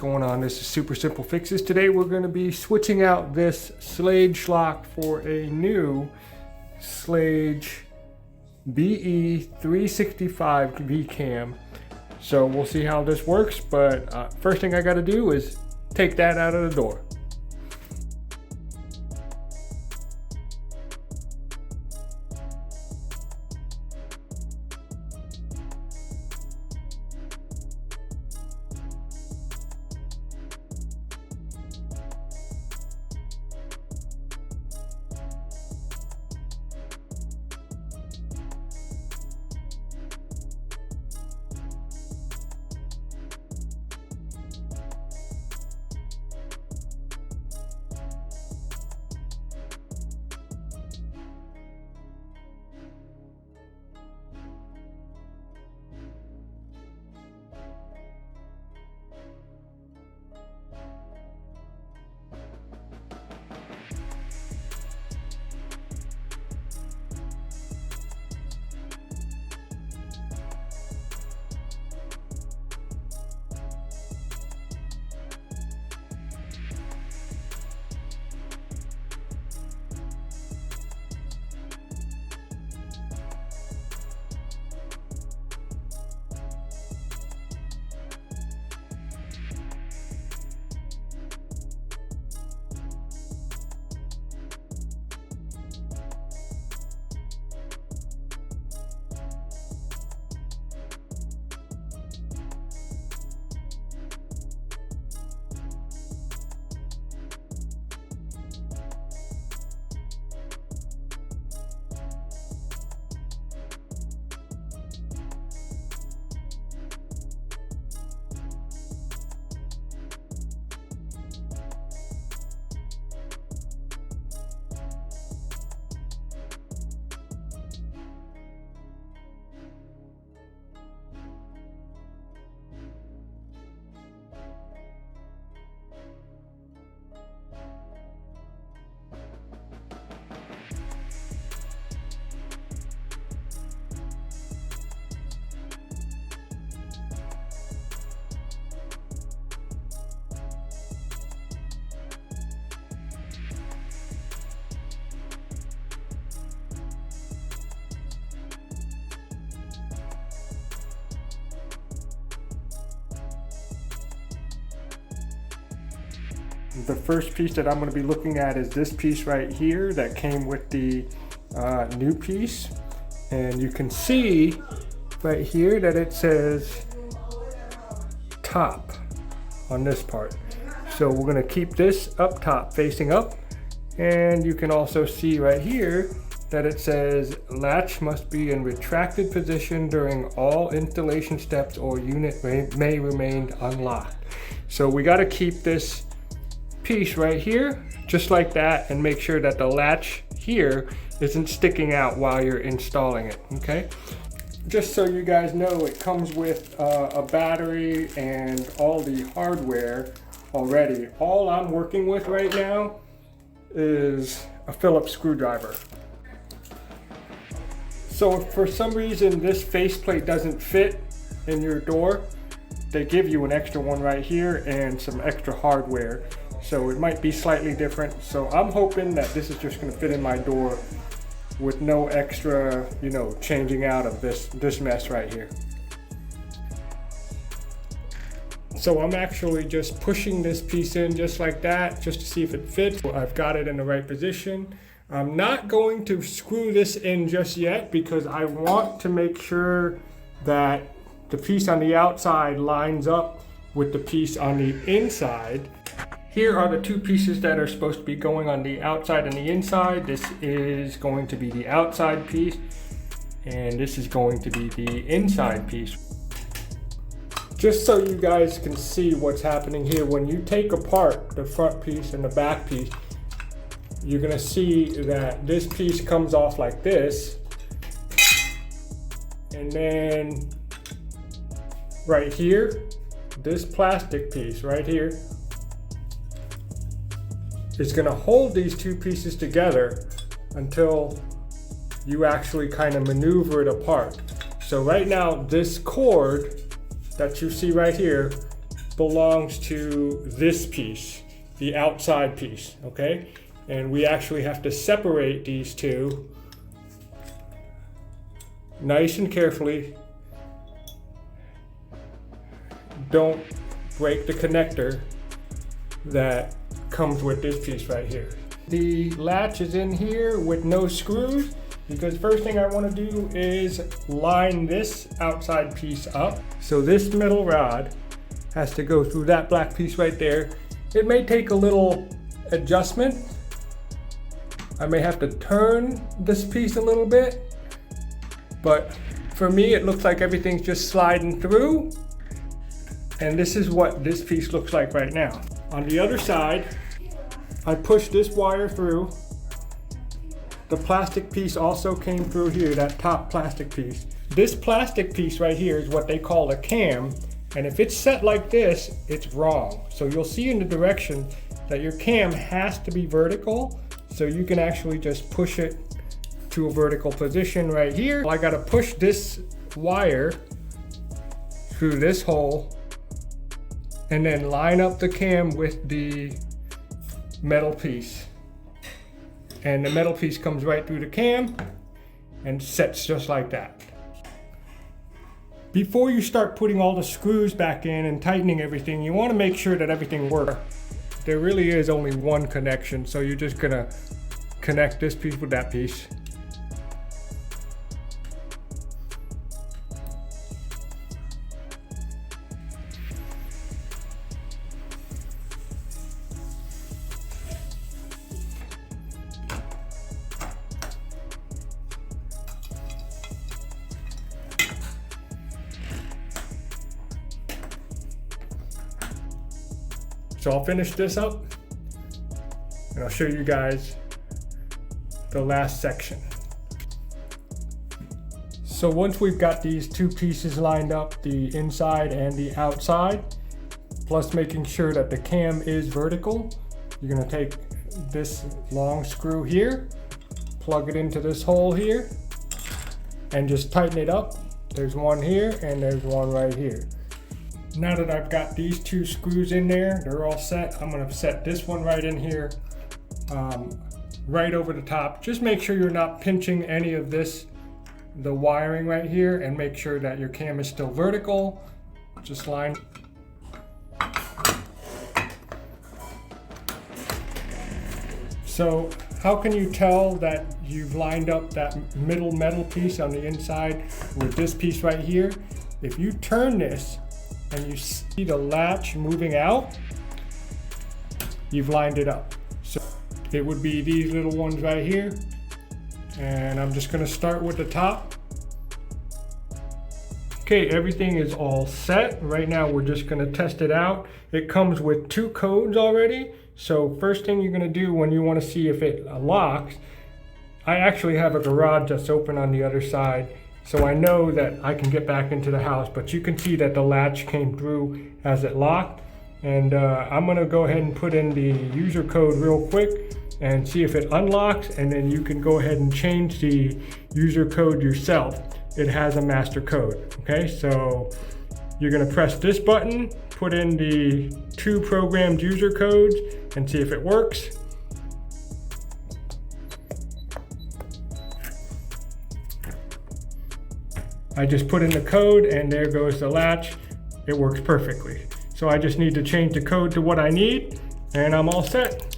going on? This is Super Simple Fixes. Today we're going to be switching out this Schlage schlock for a new Schlage BE365 V-Cam. So we'll see how this works, but first thing I got to do is take that out of the door. The first piece that I'm going to be looking at is this piece right here that came with the new piece, and you can see right here that it says top on this part. So we're going to keep this up top facing up, and you can also see right here that it says latch must be in retracted position during all installation steps or unit may remain unlocked. So we got to keep this piece right here just like that and make sure that the latch here isn't sticking out while you're installing it. Okay, just so you guys know, it comes with a battery and all the hardware already. All I'm working with right now is a Phillips screwdriver. So if for some reason this faceplate doesn't fit in your door, they give you an extra one right here and some extra hardware. So it might be slightly different. So I'm hoping that this is just going to fit in my door with no extra, changing out of this mess right here. So I'm actually just pushing this piece in just like that, just to see if it fits. I've got it in the right position. I'm not going to screw this in just yet because I want to make sure that the piece on the outside lines up with the piece on the inside. Here are the two pieces that are supposed to be going on the outside and the inside. This is going to be the outside piece, and this is going to be the inside piece. Just so you guys can see what's happening here, when you take apart the front piece and the back piece, you're gonna see that this piece comes off like this, and then right here, this plastic piece right here is going to hold these two pieces together until you actually kind of maneuver it apart. So right now, this cord that you see right here belongs to this piece, the outside piece, okay? And we actually have to separate these two nice and carefully. Don't break the connector that comes with this piece right here. The latch is in here with no screws, because first thing I want to do is line this outside piece up. So this metal rod has to go through that black piece right there. It may take a little adjustment. I may have to turn this piece a little bit, but for me it looks like everything's just sliding through. And this is what this piece looks like right now. On the other side, I pushed this wire through. The plastic piece also came through here, that top plastic piece. This plastic piece right here is what they call a cam, and if it's set like this, it's wrong. So you'll see in the direction that your cam has to be vertical, so you can actually just push it to a vertical position right here. I gotta push this wire through this hole and then line up the cam with the metal piece. And the metal piece comes right through the cam and sets just like that. Before you start putting all the screws back in and tightening everything, you want to make sure that everything works. There really is only one connection, so you're just gonna connect this piece with that piece. So I'll finish this up and I'll show you guys the last section. So once we've got these two pieces lined up, the inside and the outside, plus making sure that the cam is vertical, you're gonna take this long screw here, plug it into this hole here, and just tighten it up. There's one here and there's one right here. Now that I've got these two screws in there, they're all set, I'm gonna set this one right in here, right over the top. Just make sure you're not pinching any of this, the wiring right here, and make sure that your cam is still vertical. Just line. So how can you tell that you've lined up that middle metal piece on the inside with this piece right here? If you turn this, and you see the latch moving out, you've lined it up. So it would be these little ones right here. And I'm just gonna start with the top. Okay, everything is all set. Right now we're just gonna test it out. It comes with two codes already. So first thing you're gonna do when you wanna see if it locks, I actually have a garage that's open on the other side. So I know that I can get back into the house, but you can see that the latch came through as it locked. And I'm gonna go ahead and put in the user code real quick and see if it unlocks, and then you can go ahead and change the user code yourself. It has a master code, okay? So you're gonna press this button, put in the two programmed user codes and see if it works. I just put in the code and there goes the latch. It works perfectly. So I just need to change the code to what I need and I'm all set.